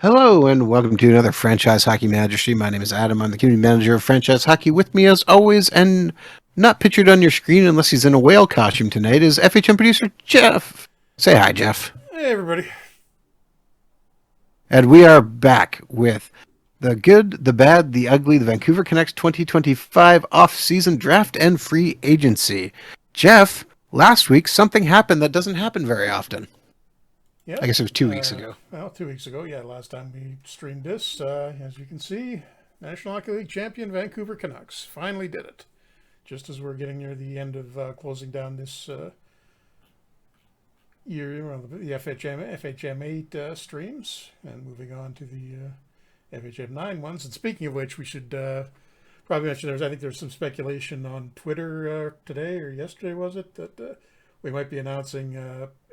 Hello and welcome to another Franchise Hockey Manager stream. My name is Adam. I'm the community manager of Franchise Hockey. With me, as always, and not pictured on your screen unless he's in a whale costume tonight, is FHM producer Jeff. Say hi, Jeff. Hey, everybody. And we are back with the good, the bad, the ugly, the Vancouver Canucks 2025 off-season draft and free agency. Jeff, last week something happened that doesn't happen very often. Yeah. I guess it was 2 weeks ago. Well, 2 weeks ago. Yeah, last time we streamed this. As you can see, National Hockey League champion Vancouver Canucks finally did it. Just as we're getting near the end of closing down this year, well, the FHM 8 streams, and moving on to the FHM 9 ones. And speaking of which, we should probably mention I think there's some speculation on Twitter today or yesterday, was it, that we might be announcing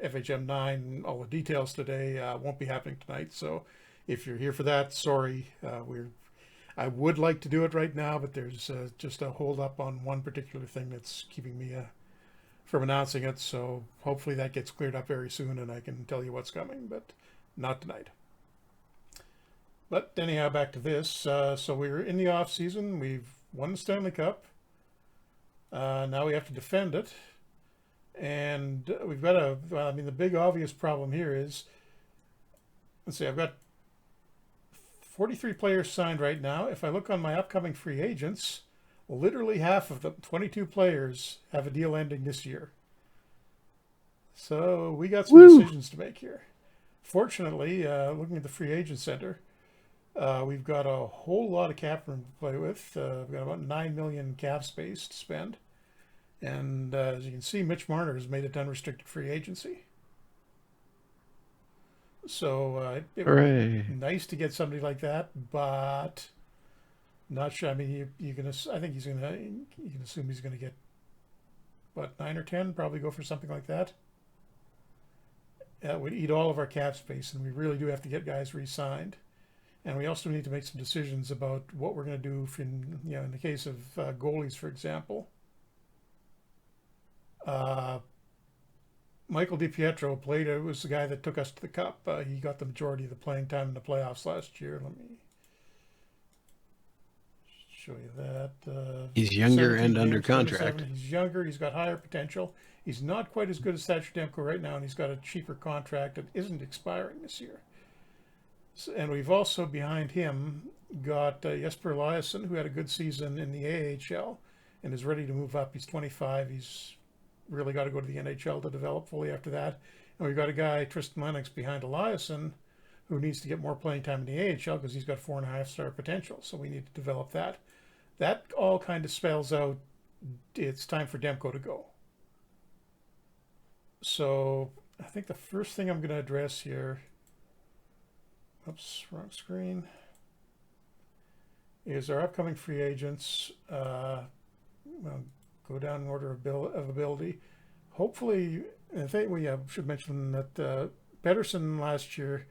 FHM 9. All the details today won't be happening tonight. So if you're here for that, sorry. I would like to do it right now, but there's just a hold up on one particular thing that's keeping me from announcing it. So hopefully that gets cleared up very soon and I can tell you what's coming, but not tonight. But anyhow, back to this. So we're in the off season. We've won the Stanley Cup. Now we have to defend it. And we've got the big obvious problem here is, let's see, I've got 43 players signed right now. If I look on my upcoming free agents, literally half of them, 22 players, have a deal ending this year. So we got some decisions to make here. Fortunately, looking at the free agent center, we've got a whole lot of cap room to play with. We've got about 9 million cap space to spend. And as you can see, Mitch Marner has made it unrestricted free agency. So it would be nice to get somebody like that, but not sure. I mean, you can. I think he's gonna. You can assume he's gonna get what, 9 or 10. Probably go for something like that. That would eat all of our cap space, and we really do have to get guys re-signed. And we also need to make some decisions about what we're going to do in the case of goalies, for example. Michael DiPietro was the guy that took us to the Cup. He got the majority of the playing time in the playoffs last year. Let me show you that. He's younger and under contract. He's younger. He's got higher potential. He's not quite as good as Thatcher Demko right now, and he's got a cheaper contract that isn't expiring this year. And we've also, behind him, got Jesper Eliasson, who had a good season in the AHL and is ready to move up. He's 25. He's really got to go to the NHL to develop fully after that. And we've got a guy, Tristan Lennox, behind Eliasson, who needs to get more playing time in the AHL because he's got 4.5-star potential. So we need to develop that. That all kind of spells out it's time for Demko to go. So I think the first thing I'm going to address here, oops, wrong screen, is our upcoming free agents. Go down in order of ability. Hopefully, I think we should mention that Pedersen last year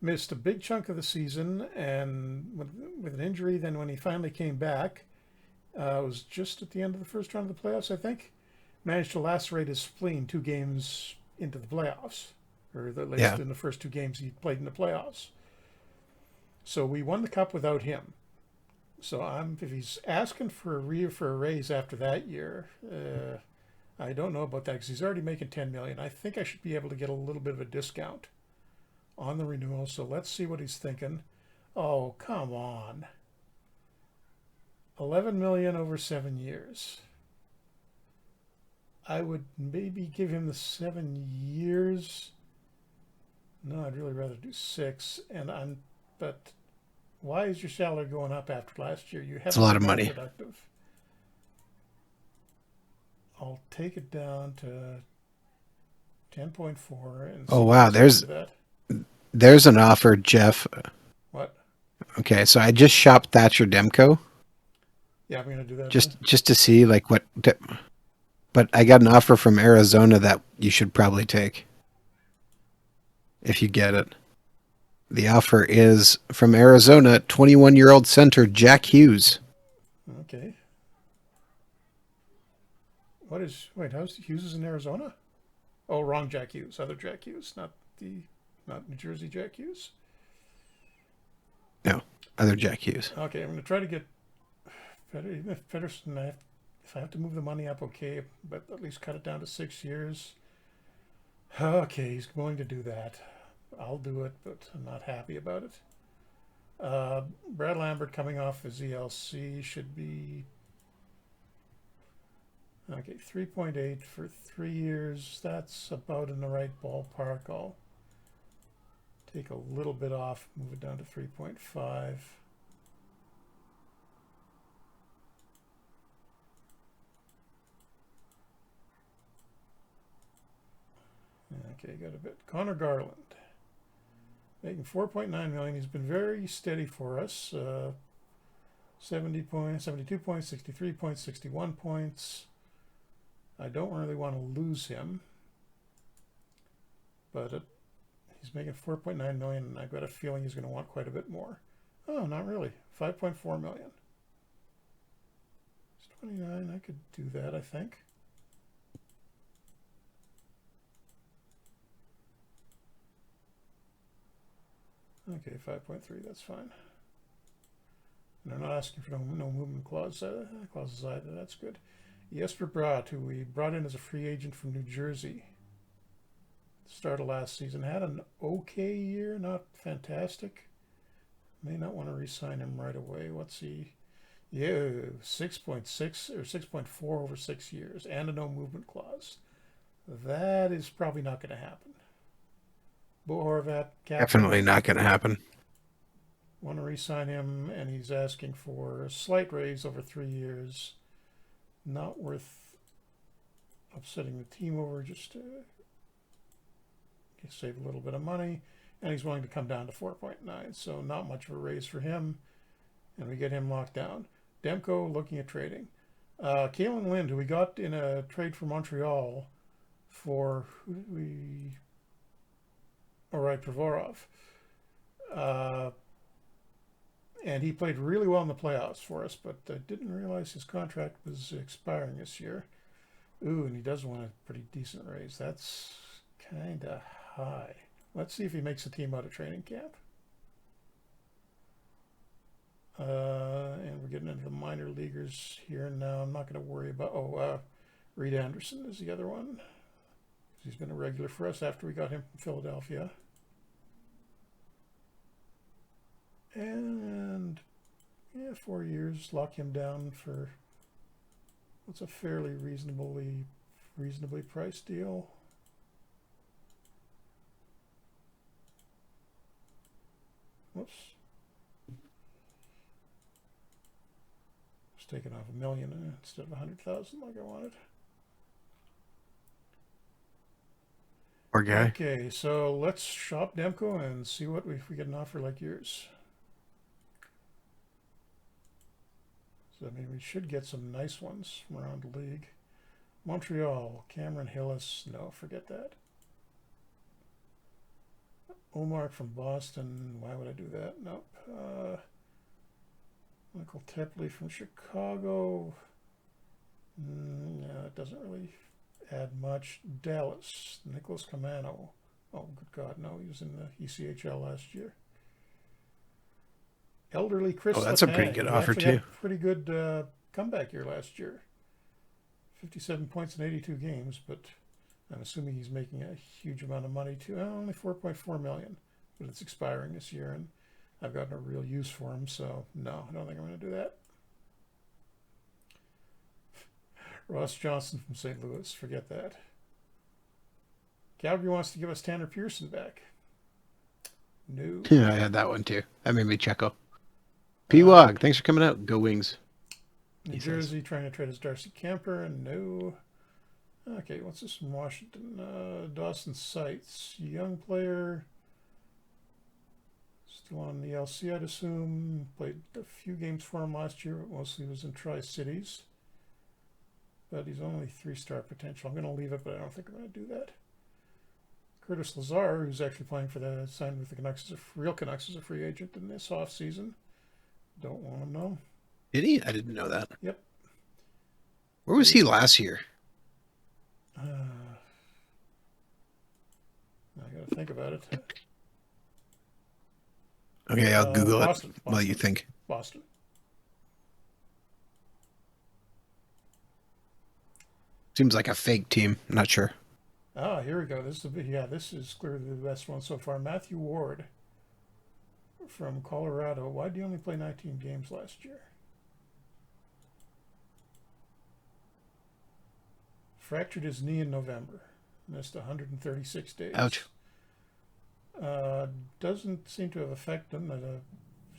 missed a big chunk of the season, and with an injury. Then when he finally came back, it was just at the end of the first round of the playoffs, I think, managed to lacerate his spleen 2 games into the playoffs, or at least in the first 2 games he played in the playoffs. So we won the Cup without him. So if he's asking for a raise after that year, I don't know about that because he's already making $10 million. I think I should be able to get a little bit of a discount on the renewal. So let's see what he's thinking. Oh, come on. $11 million over 7 years. I would maybe give him the 7 years. No, I'd really rather do 6. But why is your salary going up after last year? You haven't a lot of money. Productive. I'll take it down to 10.4. And oh wow, there's an offer, Jeff. What? Okay, so I just shopped Thatcher Demko. Yeah, I'm going to do that. Just to see like what. But I got an offer from Arizona that you should probably take if you get it. The offer is from Arizona, 21-year-old center Jack Hughes. Okay. How's Hughes in Arizona? Oh, wrong Jack Hughes. Other Jack Hughes, not New Jersey Jack Hughes. No, other Jack Hughes. Okay, I'm going to try to get even if Pedersen, if I have to move the money up, okay, but at least cut it down to 6 years. Okay, he's going to do that. I'll do it, but I'm not happy about it. Brad Lambert coming off his ELC should be okay. 3.8 for 3 years. That's about in the right ballpark. I'll take a little bit off, move it down to 3.5. Okay, got a bit. Connor Garland, making 4.9 million. He's been very steady for us. 70 points, 72 points, 63 points, 61 points. I don't really want to lose him, but he's making 4.9 million, and I've got a feeling he's going to want quite a bit more. Oh, not really. 5.4 million. It's 29. I could do that, I think. Okay, 5.3, that's fine. And I'm not asking for no movement clauses either, that's good. Jesper Bratt, who we brought in as a free agent from New Jersey, start of last season, had an okay year, not fantastic. May not want to re-sign him right away. What's he? Yeah, 6.6 or 6.4 over 6 years, and a no movement clause. That is probably not going to happen. Bo Horvat, Definitely not going to happen. Want to re-sign him, and he's asking for a slight raise over 3 years. Not worth upsetting the team over, just to save a little bit of money. And he's willing to come down to 4.9, so not much of a raise for him. And we get him locked down. Demko looking at trading. Kalen Lind, who we got in a trade for Montreal for, who did we? All right, Provorov. And he played really well in the playoffs for us, but I didn't realize his contract was expiring this year. Ooh, and he does want a pretty decent raise. That's kind of high. Let's see if he makes a team out of training camp. And we're getting into the minor leaguers here now. I'm not going to worry about... Reed Anderson is the other one. He's been a regular for us after we got him from Philadelphia. And 4 years, lock him down for what's a fairly reasonably priced deal. Whoops. Just taking off $1 million instead of 100,000 like I wanted. Poor guy. Okay, so let's shop Demko and see what if we get an offer like yours. So, I mean, we should get some nice ones from around the league. Montreal, Cameron Hillis, no, forget that. Omar from Boston, why would I do that? Nope. Michael Tepley from Chicago. Yeah, it doesn't really add much. Dallas, Nicholas Camano. Oh, good God, no, he was in the ECHL last year. Elderly Chris. Oh, that's a pretty good offer too. Pretty good comeback year last year. 57 points in 82 games, but I'm assuming he's making a huge amount of money too. Only 4.4 million, but it's expiring this year, and I've got no real use for him, so no, I don't think I'm going to do that. Ross Johnson from St. Louis, forget that. Calgary wants to give us Tanner Pearson back. No. Yeah, I had that one too. That made me chuckle. P-Wog, thanks for coming out. Go Wings. New Jersey trying to trade us Darcy Kemper, and no. Okay, what's this from Washington? Dawson Seitz, young player. Still on the LC, I'd assume. Played a few games for him last year, but mostly was in Tri-Cities. But he's only 3-star potential. I'm going to leave it, but I don't think I'm going to do that. Curtis Lazar, who's actually playing for the signed with the Canucks, real Canucks as a free agent in this offseason. Don't want him, no. Did he? I didn't know that. Yep. Where was he last year? I got to think about it. Okay, I'll Google it Boston. while you Boston. think. Boston. Seems like a fake team. Not sure. Ah, here we go. This is clearly the best one so far. Matthew Ward from Colorado. Why did he only play 19 games last year? Fractured his knee in November. Missed 136 days. Ouch. Doesn't seem to have affected him.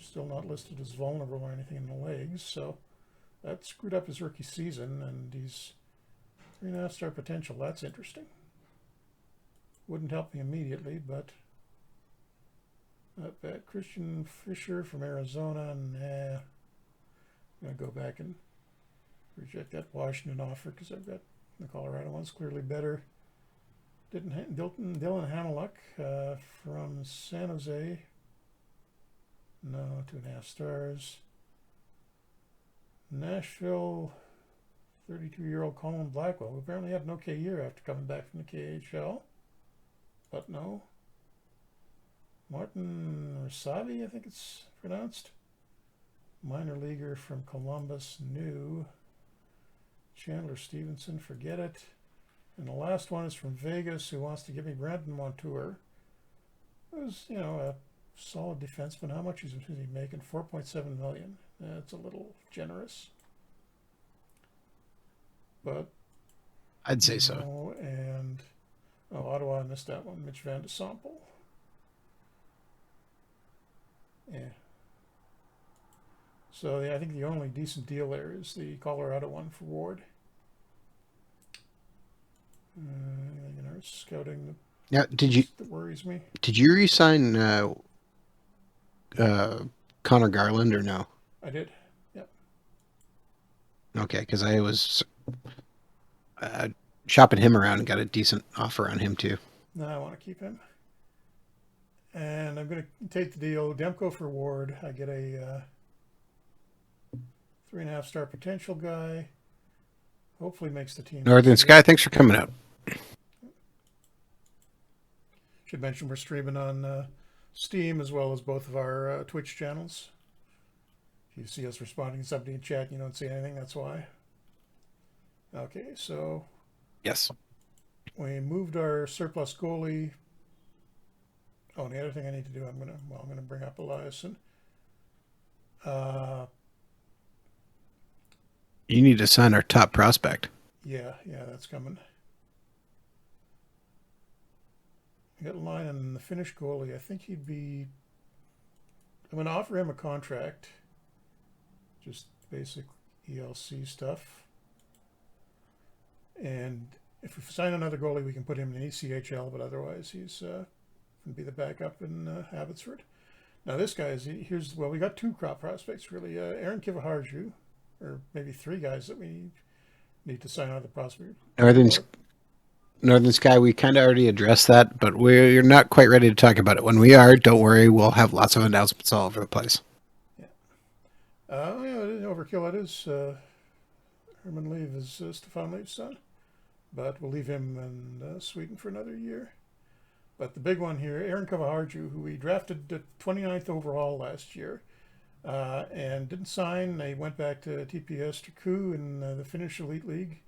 Still not listed as vulnerable or anything in the legs, so that screwed up his rookie season, and he's 3.5-star potential. That's interesting. Wouldn't help me immediately, but not bad. Christian Fisher from Arizona. Nah. I'm going to go back and reject that Washington offer because I've got the Colorado one's clearly better. Dylan Hamiluk from San Jose. No, 2.5 stars. Nashville, 32-year-old Colin Blackwell, who apparently had an okay year after coming back from the KHL. But no. Martin Rasavi, I think it's pronounced. Minor leaguer from Columbus, new. Chandler Stevenson, forget it. And the last one is from Vegas, who wants to give me Brandon Montour. It was, a solid defenseman. How much is he making? $4.7 million. That's a little generous. But I'd say so. And Ottawa, I missed that one. Mitch Van de Sample. Yeah. So I think the only decent deal there is the Colorado one for Ward. Anything in our scouting that worries me? Did you re-sign Connor Garland or no? I did. Yep. Okay, because I was shopping him around and got a decent offer on him too. No, I want to keep him. And I'm going to take the deal. Demko for Ward. I get a 3.5-star potential guy. Hopefully makes the team. Northern Sky, thanks for coming out. Should mention we're streaming on Steam as well as both of our Twitch channels. If you see us responding to somebody in chat and you don't see anything, that's why. Okay, so yes, we moved our surplus goalie. Oh, and the other thing I need to do, I'm gonna bring up Eliason. you need to sign our top prospect. Yeah, that's coming. I got a line on the Finnish goalie. I think he'd be. I'm going to offer him a contract. Just basic ELC stuff. And if we sign another goalie, we can put him in the ECHL, but otherwise he's going to be the backup in Abbotsford. Now this guy is, we got 2 crop prospects really. Aaron Kivahaju, or maybe 3 guys that we need to sign out of the prospect. Northern Sky, we kind of already addressed that, but we're not quite ready to talk about it. When we are, don't worry, we'll have lots of announcements all over the place. Yeah. Overkill, it is. Herman Leave is Stefan Leave's son, but we'll leave him in Sweden for another year. But the big one here, Aaron Kavaharju, who we drafted 29th overall last year, and didn't sign. He went back to TPS Turku in the Finnish Elite League.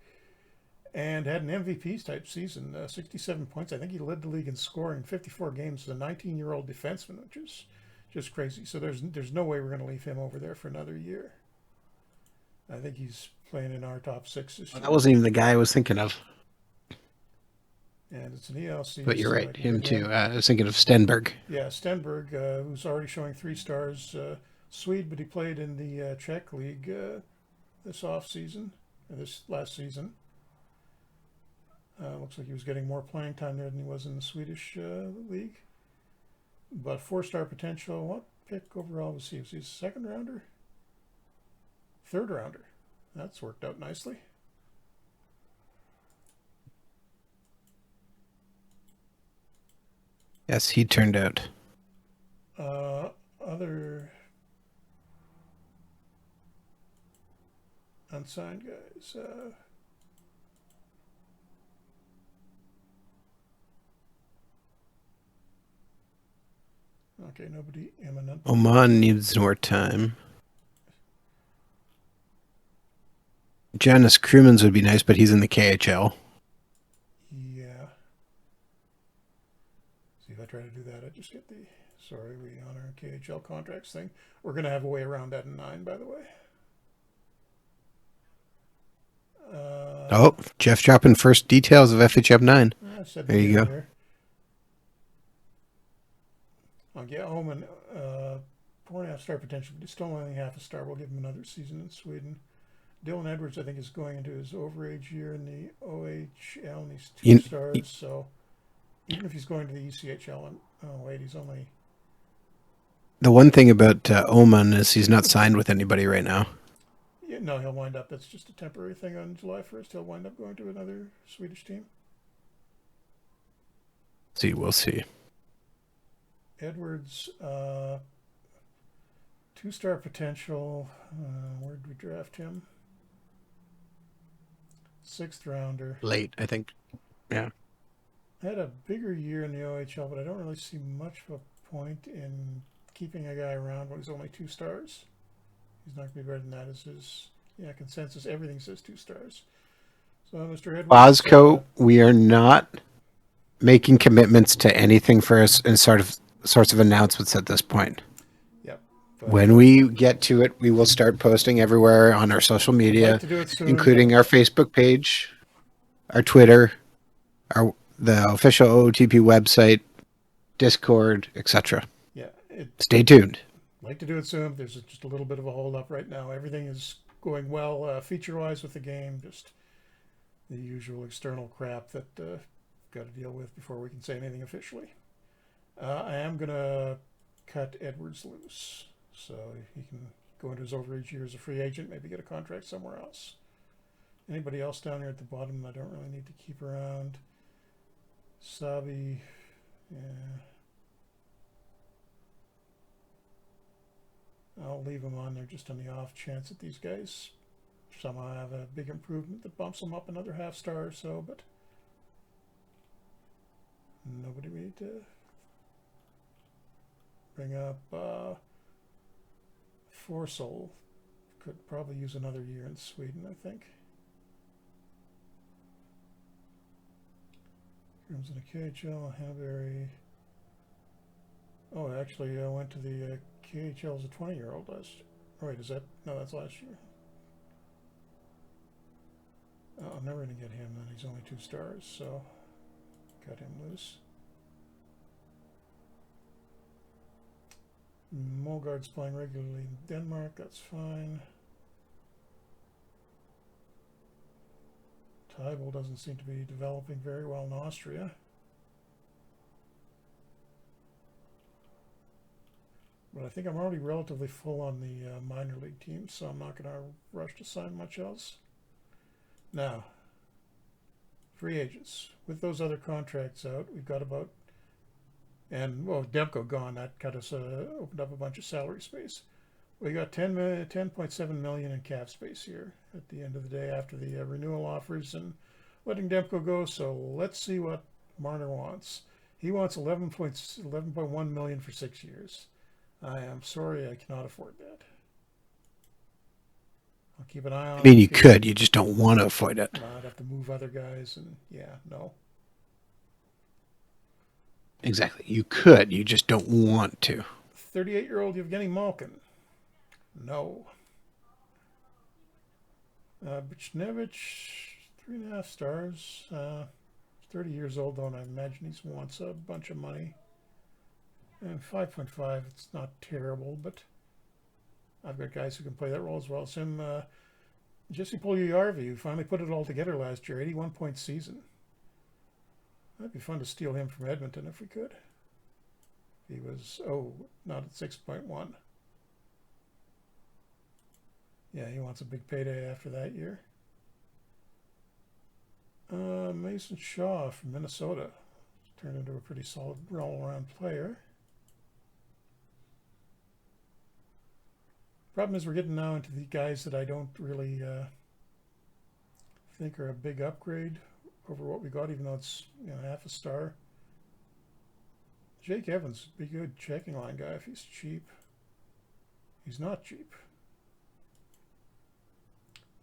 And had an MVP type season, 67 points. I think he led the league in scoring 54 games as a 19-year-old defenseman, which is just crazy. So there's no way we're going to leave him over there for another year. I think he's playing in our top 6 this year. That wasn't even the guy I was thinking of. And it's an ELC. But you're right, him too. I was thinking of Stenberg. Yeah, Stenberg, who's already showing 3 stars. Swede, but he played in the Czech league this last season. Looks like he was getting more playing time there than he was in the Swedish league. But 4-star potential. What pick overall was he? Was he a 2nd rounder? 3rd rounder. That's worked out nicely. Yes, he turned out. Other unsigned guys. Okay, nobody imminent. Oman needs more time. Janice Crewmans would be nice, but he's in the KHL. Yeah. See, if I try to do that, I just get the... Sorry, we on our KHL contracts thing. We're going to have a way around that in 9, by the way. Oh, Jeff dropping first details of FHM 9. I said There you go. Here. Yeah, Oman, 4.5 star potential, but he's still only half a star. We'll give him another season in Sweden. Dylan Edwards, I think, is going into his overage year in the OHL, and he's 2 stars. So even if he's going to the ECHL, and oh wait, he's only... The one thing about Oman is he's not signed with anybody right now. Yeah, no, he'll wind up. That's just a temporary thing on July 1st. He'll wind up going to another Swedish team. See, we'll see. Edwards, 2-star potential. Where did we draft him? 6th rounder. Late, I think. Yeah. Had a bigger year in the OHL, but I don't really see much of a point in keeping a guy around when he's only 2 stars. He's not going to be better than that. Is his consensus? Everything says 2 stars. So, Mr. Edwards. Bosco, we are not making commitments to anything for us in sorts of announcements at this point. Yep. When we get to it, we will start posting everywhere on our social media, including our Facebook page, our Twitter, the official OOTP website, Discord, etc. Yeah. Stay tuned. Like to do it soon. There's just a little bit of a hold up right now. Everything is going well feature-wise with the game. Just the usual external crap that got to deal with before we can say anything officially. I am going to cut Edwards loose, so he can go into his overage year as a free agent, maybe get a contract somewhere else. Anybody else down here at the bottom I don't really need to keep around? Sabi, yeah. I'll leave them on there just on the off chance that these guys somehow have a big improvement that bumps them up another half star or so, but nobody we need to bring up. Forsell could probably use another year in Sweden, I think. Comes in a KHL, Hanbury. Oh, actually, I went to the KHL as a 20-year-old last year. Oh, wait, is that? No, that's last year. Oh, I'm never going to get him then. He's only 2 stars, so cut him loose. Molgaard's playing regularly in Denmark. That's fine. Tybel doesn't seem to be developing very well in Austria. But I think I'm already relatively full on the minor league team, so I'm not going to rush to sign much else. Now, free agents. With those other contracts out, we've got about... And, well, Demko gone, that got us opened up a bunch of salary space. We got 10.7 million in cap space here at the end of the day after the renewal offers and letting Demko go. So let's see what Marner wants. He wants 11.1 million for 6 years. I am sorry, I cannot afford that. I'll keep an eye on it. I mean, you could. You just don't want to afford it. I'd have to move other guys, and yeah, no. Exactly. You could. You just don't want to. 38-year-old Evgeny Malkin. No. Buchnevich, 3.5 stars. 30 years old, though, and I imagine he wants a bunch of money. And 5.5, it's not terrible, but I've got guys who can play that role as well as him. Jesse Puljujärvi, who finally put it all together last year, 81-point season. That'd be fun to steal him from Edmonton if we could. He was, not at 6.1. Yeah, he wants a big payday after that year. Mason Shaw from Minnesota. Turned into a pretty solid all-around player. Problem is we're getting now into the guys that I don't really think are a big upgrade over what we got, even though it's half a star. Jake Evans would be a good checking line guy if he's cheap. He's not cheap.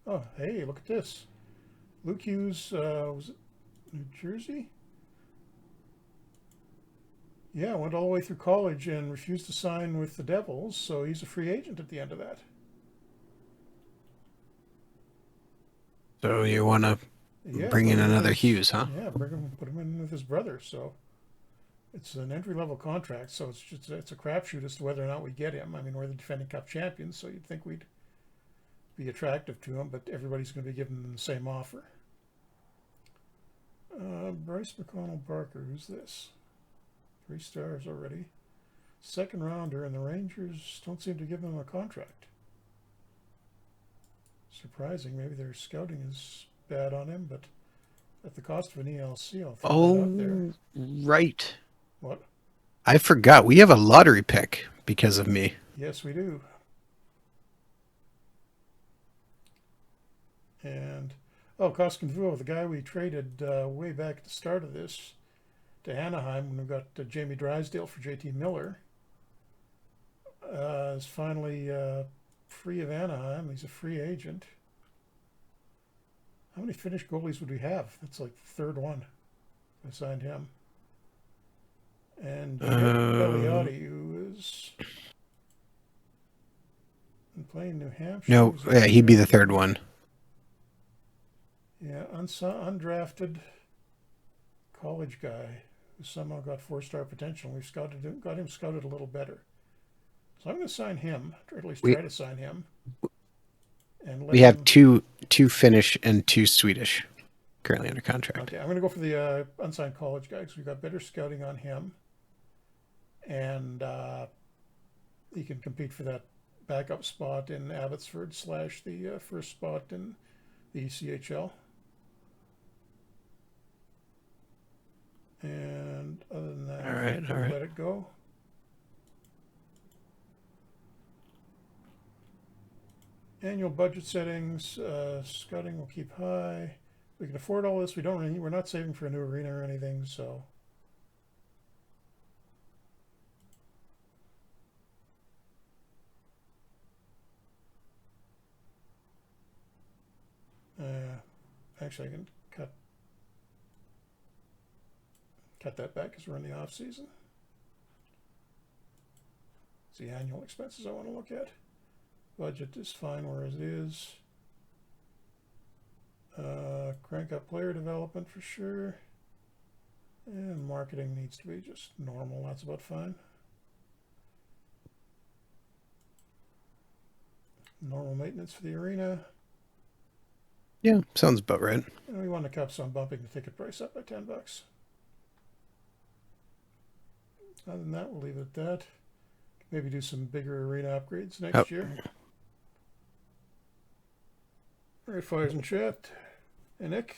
Oh, hey, look at this. Luke Hughes, was it New Jersey? Yeah, went all the way through college and refused to sign with the Devils, so he's a free agent at the end of that. So you want to Yeah, bring put in him in another with Hughes, huh? yeah, put him in with his brother. So it's an entry level contract, so it's a crapshoot as to whether or not we get him. I mean, we're the defending Cup champions, so you'd think we'd be attractive to him, but everybody's going to be giving them the same offer. Bryce Mcconnell Barker, who's this? 3 stars already. Second rounder, and the Rangers don't seem to give him a contract. Surprising. Maybe their scouting is bad on him, but at the cost of an ELC, I'll throw that out there. Right. What? I forgot. We have a lottery pick because of me. Yes, we do. And, oh, Cavaju, the guy we traded way back at the start of this to Anaheim when we got Jamie Drysdale for JT Miller, is finally free of Anaheim. He's a free agent. How many Finnish goalies would we have? That's like the third one. I signed him. And Beliotti, who is playing New Hampshire. No, yeah, he'd be the third one. Yeah, undrafted college guy who somehow got 4-star potential. We've got him scouted a little better. So I'm going to sign him, or at least try to sign him. And we have two Finnish and 2 Swedish currently under contract. Okay, I'm going to go for the unsigned college guy because we've got better scouting on him. And he can compete for that backup spot in Abbotsford / the first spot in the ECHL. And other than that, all right. Let it go. Annual budget settings, scouting will keep high. We can afford all this. We're not saving for a new arena or anything, so. Actually, I can cut that back because we're in the off season. It's the annual expenses I want to look at. Budget is fine where it is. Crank up player development for sure. And marketing needs to be just normal. That's about fine. Normal maintenance for the arena. Yeah, sounds about right. And we won the cup, so I'm bumping the ticket price up by $10. Other than that, we'll leave it at that. Maybe do some bigger arena upgrades next year. All right, Fires in chat. And Nick.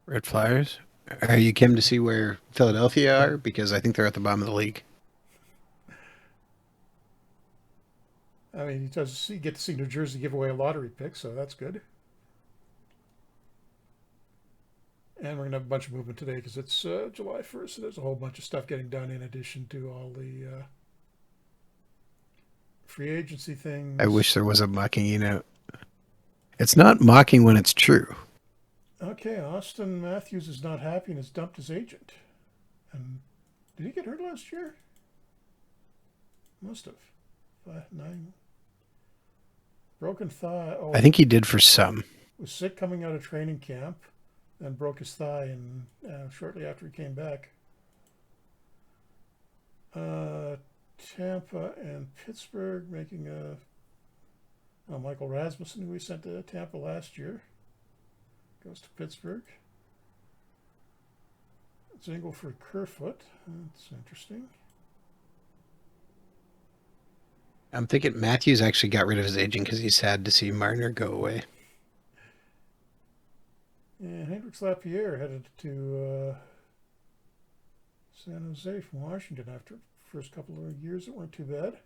Red Flyers. Are you Kim to see where Philadelphia are? Because I think they're at the bottom of the league. I mean, you get to see New Jersey give away a lottery pick, so that's good. And we're going to have a bunch of movement today because it's July 1st, so there's a whole bunch of stuff getting done in addition to all the free agency things. I wish there was a mocking out. It's not mocking when it's true. Okay, Austin Matthews is not happy and has dumped his agent. And did he get hurt last year? Must have. 9. Broken thigh. Oh, I think he did for some. Was sick coming out of training camp, and broke his thigh, and shortly after he came back. Tampa and Pittsburgh making a Michael Rasmussen, who we sent to Tampa last year, goes to Pittsburgh. Zingle for Kerfoot. That's interesting. I'm thinking Matthews actually got rid of his agent because he's sad to see Marner go away. And Hendrix Lapierre headed to San Jose from Washington after the first couple of years that weren't too bad.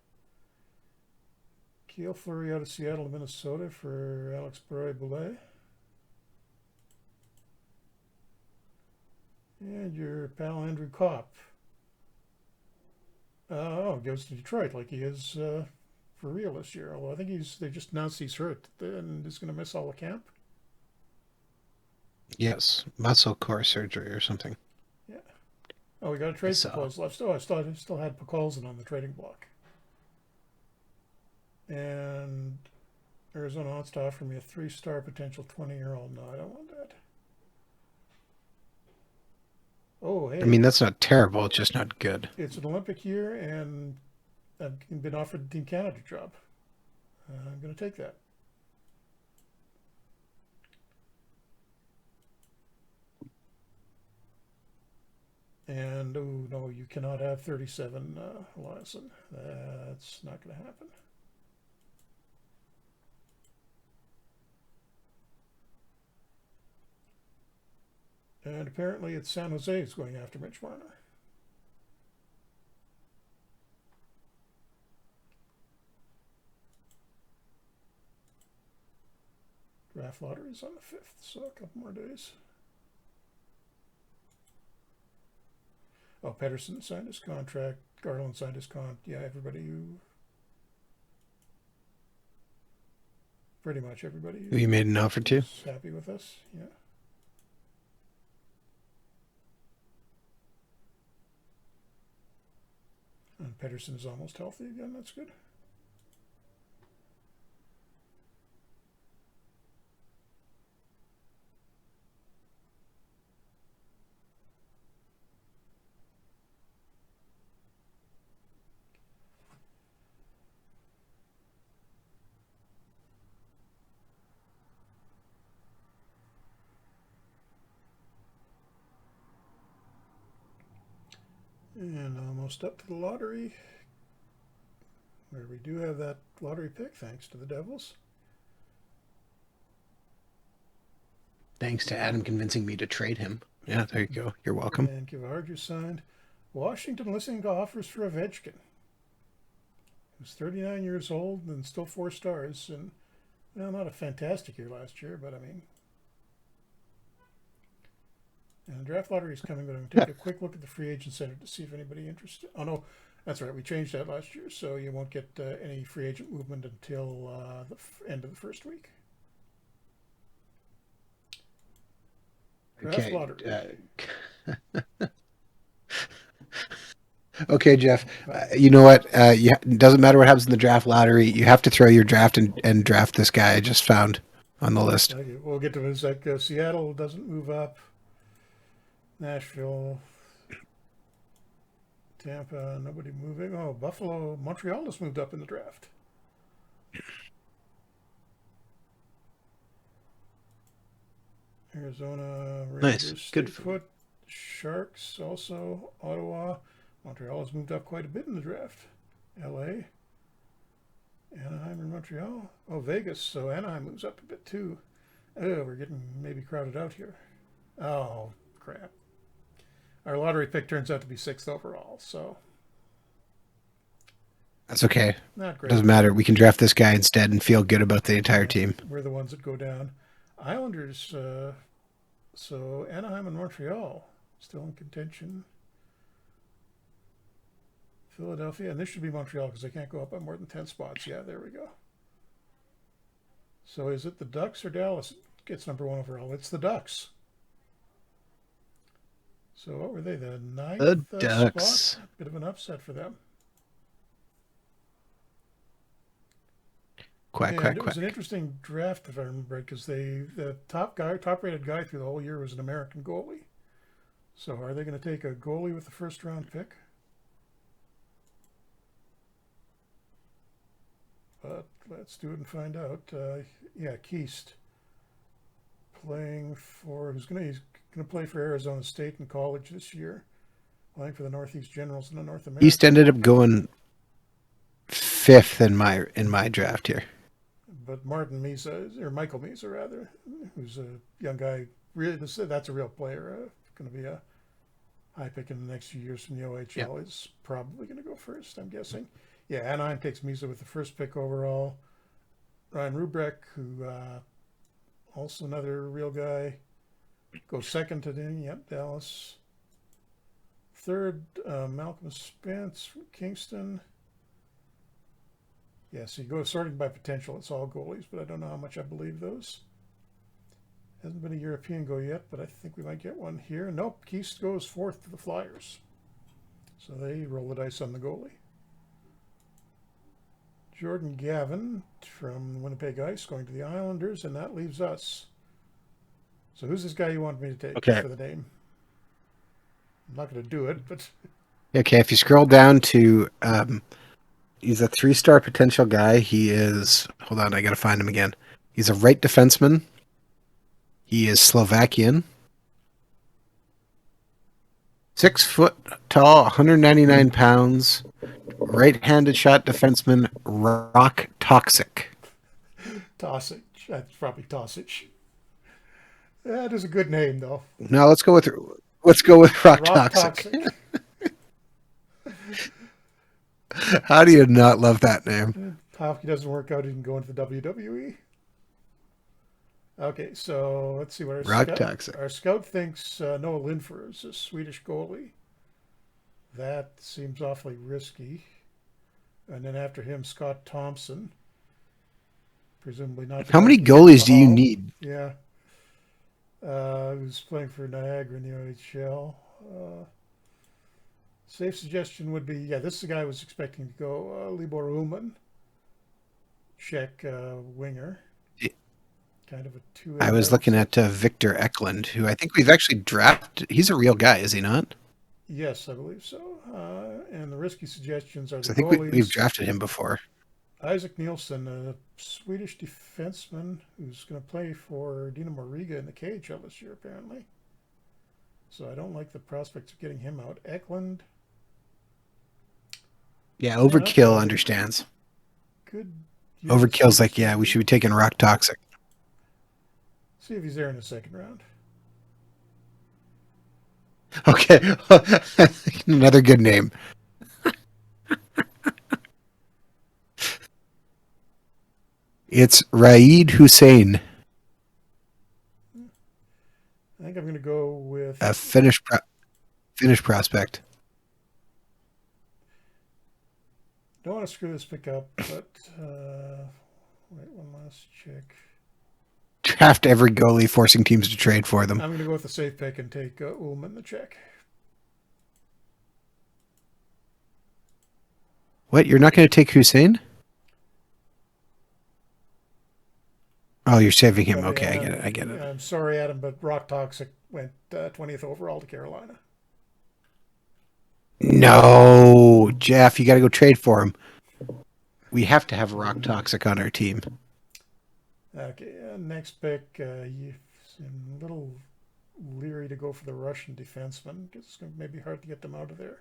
Keel Fleury out of Seattle to Minnesota for Alex Barre-Boulet. And your pal Andrew Kopp. Goes to Detroit like he is for real this year. Although I think they just announced he's hurt and is going to miss all the camp. Yes, muscle core surgery or something. Yeah. Oh, we got a I trade saw. proposal. I still had Pakolzin on the trading block. And Arizona wants to offer me a 3-star potential 20-year-old. No, I don't want that. Oh, hey. I mean, that's not terrible. It's just not good. It's an Olympic year, and I've been offered the Team Canada job. I'm going to take that. And, oh, no, you cannot have 37, Eliason. That's not going to happen. And apparently it's San Jose who's going after Mitch Marner. Draft lottery's on the 5th, so a couple more days. Oh, Pedersen signed his contract. Garland signed his contract. Yeah, pretty much everybody Who you made an offer to? is happy with us. Yeah. And Pedersen is almost healthy again. That's good. And almost up to the lottery, where we do have that lottery pick, thanks to the Devils. Thanks to Adam convincing me to trade him. Yeah, there you go. You're welcome. And Cavaju signed. Washington listening to offers for Ovechkin. He's 39 years old and still 4 stars. And, well, not a fantastic year last year, but I mean. And the draft lottery is coming, but I'm going to take a quick look at the free agent center to see if anybody interested. Oh, no, that's right. We changed that last year, so you won't get any free agent movement until the end of the first week. Draft lottery. Okay, Jeff. You know what? It doesn't matter what happens in the draft lottery. You have to throw your draft and draft this guy I just found on the list. Okay, we'll get to this. Like Seattle doesn't move up. Nashville, Tampa, nobody moving. Oh, Buffalo, Montreal just moved up in the draft. Arizona, Rangers, Nice. Good for put. Sharks also. Ottawa, Montreal has moved up quite a bit in the draft. LA, Anaheim, and Montreal. Oh, Vegas. So Anaheim moves up a bit too. Oh, we're getting maybe crowded out here. Oh, crap. Our lottery pick turns out to be 6th overall, so That's okay. not great. Doesn't matter. We can draft this guy instead and feel good about the entire team. We're the ones that go down. Islanders, so Anaheim and Montreal still in contention. Philadelphia, and this should be Montreal because they can't go up by more than 10 spots. Yeah, there we go. So is it the Ducks or Dallas gets number 1 overall? It's the Ducks. So what were they, the 9th Ducks. spot? Bit of an upset for them. Quack. It was an interesting draft, if I remember right, because the top-rated guy through the whole year was an American goalie. So are they going to take a goalie with the first-round pick? But let's do it and find out. Yeah, Keast playing for he's going to play for Arizona State in college this year, playing for the Northeast Generals in the North America. East ended up going 5th in my draft here. But Michael Misa rather, who's a young guy, really that's a real player. Going to be a high pick in the next few years from the OHL. Is probably going to go first, I'm guessing. Yeah, Anaheim takes Misa with the first pick overall. Ryan Rubrek, who also another real guy, goes second to Dallas. third, Malcolm Spence from Kingston. Yes, you go sorting by potential. It's all goalies, but I don't know how much I believe those. Hasn't been a European go yet, but I think we might get one here. Nope, Keast goes fourth to the Flyers. So they roll the dice on the goalie. Jordan Gavin from Winnipeg Ice going to the Islanders, and that leaves us. So who's this guy you want me to take for the name? I'm not going to do it, but... Okay, if you scroll down to... he's a 3-star potential guy. He is... Hold on, I got to find him again. He's a right defenseman. He is Slovakian. 6 foot tall, 199 pounds. Right-handed shot defenseman, Rock Toxic. Tosic. That's probably Tosic. That is a good name, though. No, let's go with Rock Toxic. How do you not love that name? If hockey doesn't work out, he can go into the WWE. Okay, so let's see what our scout thinks. Noah Lindfors is a Swedish goalie. That seems awfully risky. And then after him, Scott Thompson. Presumably not. How many goalies do you need? Yeah. Who's playing for Niagara in the OHL. Safe suggestion would be, yeah, this is the guy I was expecting to go. Libor Ullman. Czech winger. Kind of a two-way. I was looking at Victor Eklund, who I think we've actually drafted. He's a real guy, is he not? Yes, I believe so. And the risky suggestions are the I think goalies. we've drafted him before. Isaac Nielsen, a Swedish defenseman who's going to play for Dinamo Riga in the KHL this year, apparently. So I don't like the prospects of getting him out. Eklund. Yeah, Overkill understands. Good. Overkill's like, yeah, we should be taking Rock Toxic. See if he's there in the second round. Okay. Another good name. It's Raid Hussein. I think I'm going to go with a Finnish prospect. Don't want to screw this pick up, but wait, one last check. Draft every goalie, forcing teams to trade for them. I'm going to go with the safe pick and take Ullman the check. What? You're not going to take Hussein? Oh, you're saving him. Okay, I get it. I'm sorry, Adam, but Rock Toxic went 20th overall to Carolina. No, Jeff, you got to go trade for him. We have to have Rock Toxic on our team. Okay, next pick. I'm a little leery to go for the Russian defenseman. It's going to maybe hard to get them out of there.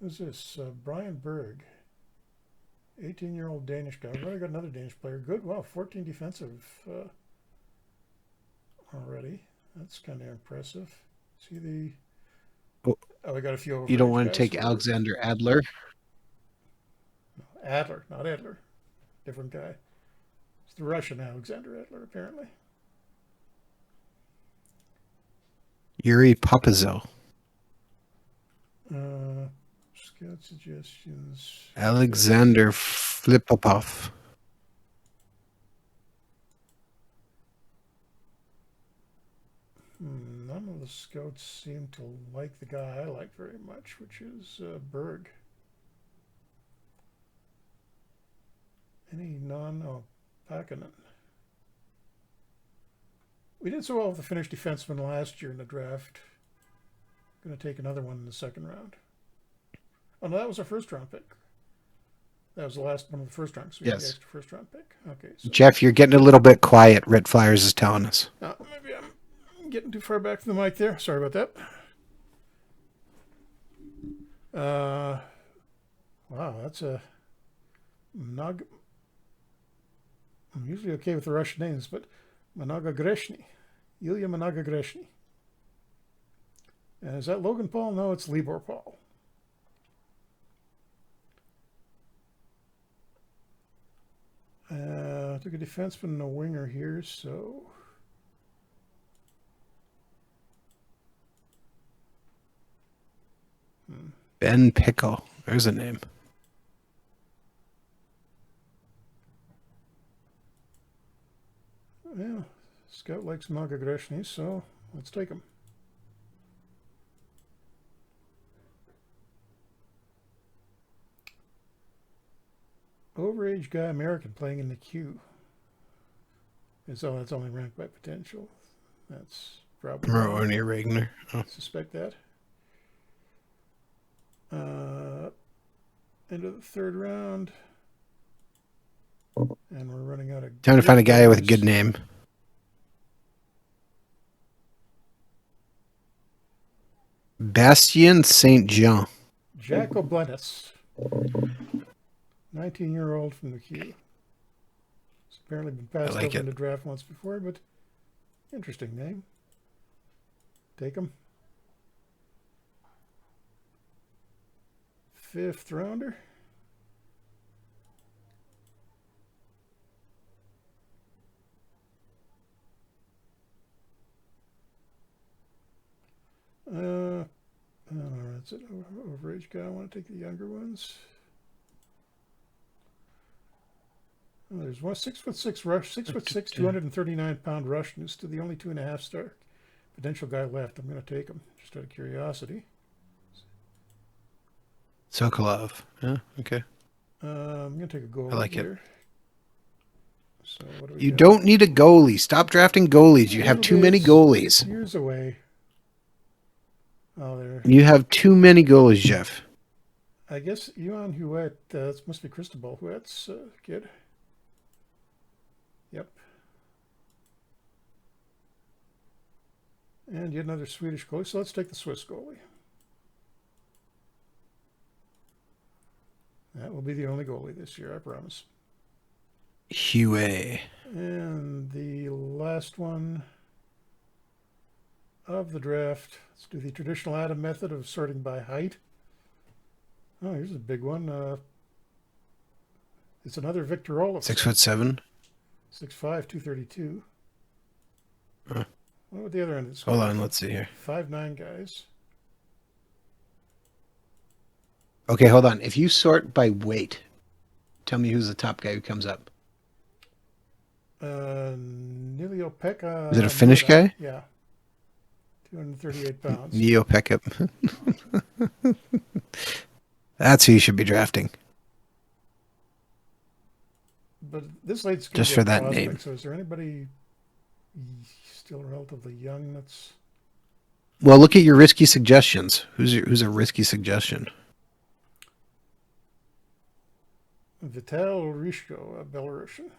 Who's this? Brian Berg. 18-year-old Danish guy. I've already got another Danish player. Good. Wow, 14 defensive already. That's kind of impressive. See the... Oh, we got a few over. You don't want to take Alexander Adler? No, Adler, not Adler. Different guy. It's the Russian Alexander Adler, apparently. Yuri Papazo. Scout suggestions. Alexander Flipopov. None of the scouts seem to like the guy I like very much, which is Berg. Any Pakinen. We did so well with the Finnish defenseman last year in the draft. Going to take another one in the second round. Oh, no, that was our first round pick. That was the last one of the first round. So we had the extra first round pick. Okay. So Jeff, you're getting a little bit quiet. Red Flyers is telling us. Maybe I'm getting too far back from the mic there. Sorry about that. Wow, that's a I'm usually okay with the Russian names, but Managa Greshny. Ilya Managa Greshny. And is that Logan Paul? No, it's Libor Paul. Took a defenseman and a winger here, so... Ben Pickle. There's a name. Yeah, Scout likes Maga Greshny, so let's take him. Overage guy, American, playing in the queue. And so that's only ranked by potential. That's probably Ronnie Regner. Oh. I suspect that. Into the third round. And we're running out of... Time to find a guy with a good name. Bastien St. Jean. Jack O'Blennis. 19-year-old from the queue. He's apparently been passed over in the draft once before, but interesting name. Take him. 5th rounder. That's it. Overage guy. I want to take the younger ones. Oh, there's one 6'6" rush, 6'6", 239-pound Russian who's still the only 2.5-star potential guy left. I'm going to take him just out of curiosity. Sokolov. Yeah, okay. I'm going to take a goalie. I like here. it. So what do we You got? don't need a goalie. Stop drafting goalies. You have too many goalies. Years away. Oh, there. You have too many goalies, Jeff. I guess Yuan Huet, that must be Cristobal Huet's kid. Yep. And yet another Swedish goalie. So let's take the Swiss goalie. That will be the only goalie this year, I promise. Hughes. And the last one of the draft. Let's do the traditional Adam method of sorting by height. Oh, here's a big one. It's another Victor Olofsson. 6'7". 6'5", 232. What about the other end of the Hold on, let's see here. 5'9" guys. Okay, hold on. If you sort by weight, tell me who's the top guy who comes up. Nilio Pekka. Is it a Finnish guy? Yeah. 238 pounds. Neo Pickup. That's who you should be drafting. But this late's just for that name. So is there anybody still relatively young that's... Well, look at your risky suggestions. Who's a risky suggestion? Vital Rishko, a Belarusian.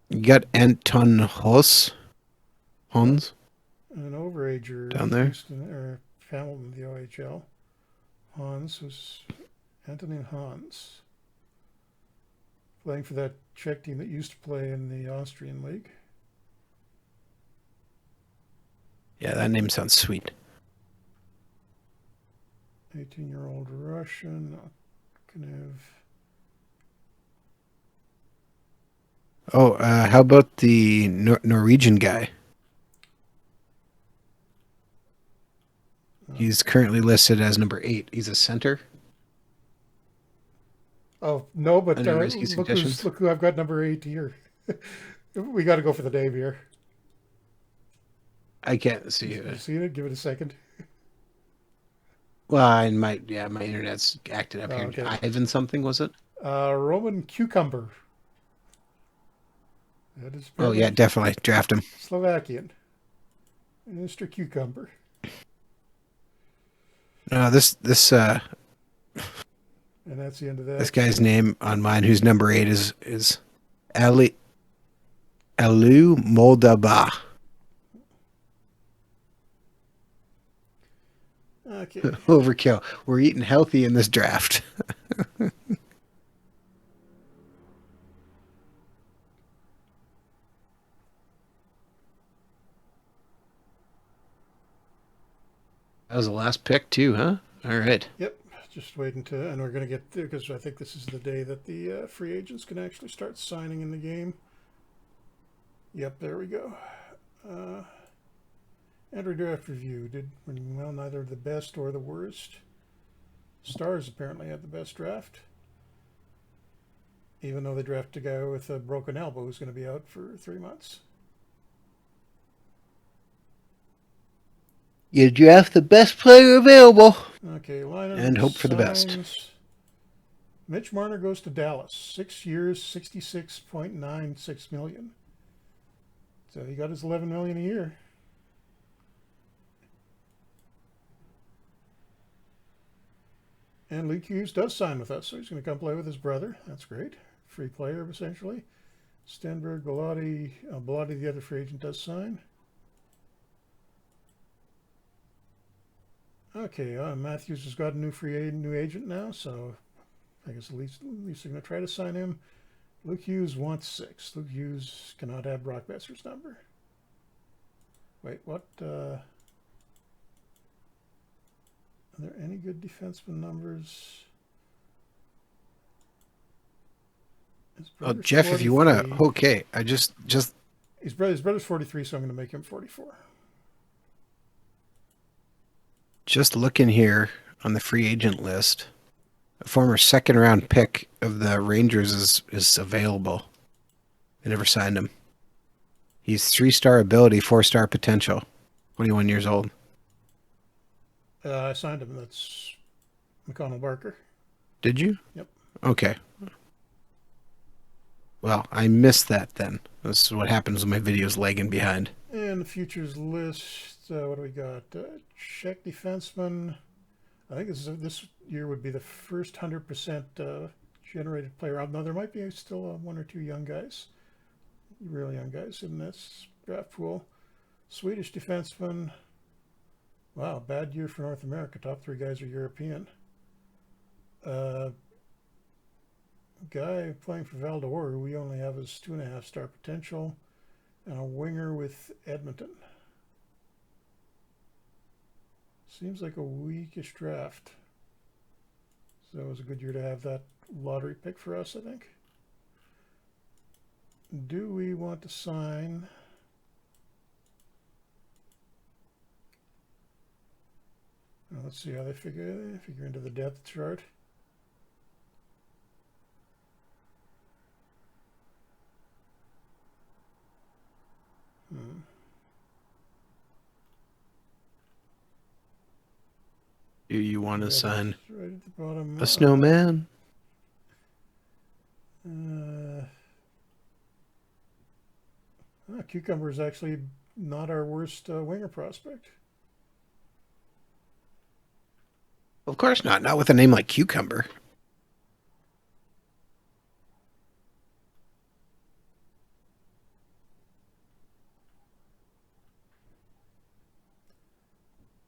You got Anton Hons? An overager down there? Houston, or Hamilton, the OHL. Hans was Antonin Hans. Playing for that Czech team that used to play in the Austrian league. Yeah, that name sounds sweet. 18-year-old Russian. Oh, how about the Norwegian guy? He's currently listed as number 8. He's a center. Oh, no, but look who I've got number 8 here. We got to go for the name here. I can't see it. You seen it? Give it a second. Well, my internet's acted up here. Okay. Ivan something, was it? Roman Cucumber. That is yeah, definitely. Draft him. Slovakian. Mr. Cucumber. No, this and that's the end of that. This guy's name on mine, who's number 8, is Elu Moldaba. Okay. Overkill. We're eating healthy in this draft. That was the last pick too, huh? All right. Yep. Just waiting to, and we're going to get there because I think this is the day that the free agents can actually start signing in the game. Yep, there we go. Entry draft review. Well, neither the best or the worst. Stars apparently had the best draft. Even though they drafted a guy with a broken elbow who's going to be out for 3 months. You draft the best player available. Okay, lineup And hope for the best. Mitch Marner goes to Dallas. 6 years, $66.96 million. So he got his $11 million a year. And Luke Hughes does sign with us, so he's going to come play with his brother. That's great. Free player, essentially. Stenberg, Bellotti, the other free agent, does sign. Okay, Matthews has got a new agent now, so I guess at least they're going to try to sign him. Luke Hughes wants 6. Luke Hughes cannot have Brock Besser's number. Wait, what? Are there any good defenseman numbers? Oh, Jeff, 43. If you want to, okay, I just his brother's 43, so I'm going to make him 44. Just looking here on the free agent list, a former second-round pick of the Rangers is available. They never signed him. He's 3-star ability, 4-star potential. 21 years old. I signed him. That's Mcconnell Barker. Did you? Yep. Okay. Well, I missed that then. This is what happens when my video's lagging behind. And the futures list, what do we got? Czech defenseman. I think this year would be the first 100% generated player. Now, there might be still 1 or 2 young guys, really young guys in this draft pool. Swedish defenseman. Wow, bad year for North America. Top 3 guys are European. Guy playing for Val-d'Or, who we only have as 2.5-star potential, and a winger with Edmonton. Seems like a weakish draft. So it was a good year to have that lottery pick for us, I think. Do we want to sign? Let's see how they figure into the depth chart. Do you want to sign right at the bottom, a snowman? Cucumber is actually not our worst winger prospect. Of course not. Not with a name like Cucumber.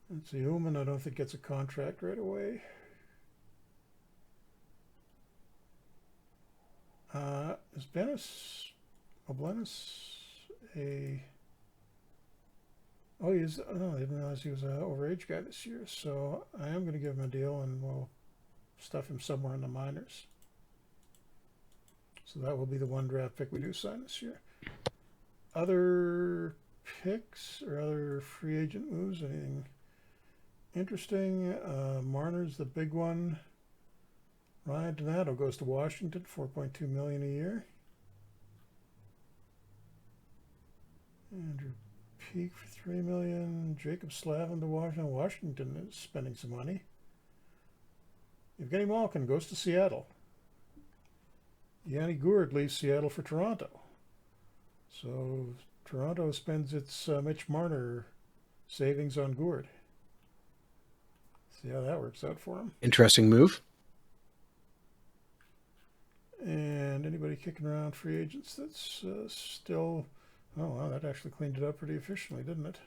Let's see, Ullman, I don't think gets a contract right away. Is Oblenis a... Oh, he is. Oh, I didn't realize he was an overage guy this year. So I am going to give him a deal, and we'll stuff him somewhere in the minors. So that will be the 1 draft pick we do sign this year. Other picks or other free agent moves? Anything interesting? Marner's the big one. Ryan Donato goes to Washington, $4.2 million a year. Andrew Peak for $3 million. Jacob Slavin to Washington. Washington is spending some money. Evgeny Malkin goes to Seattle. Yanni Gourde leaves Seattle for Toronto. So Toronto spends its Mitch Marner savings on Gourde. See how that works out for him. Interesting move. And anybody kicking around free agents that's still... Oh, wow, that actually cleaned it up pretty efficiently, didn't it?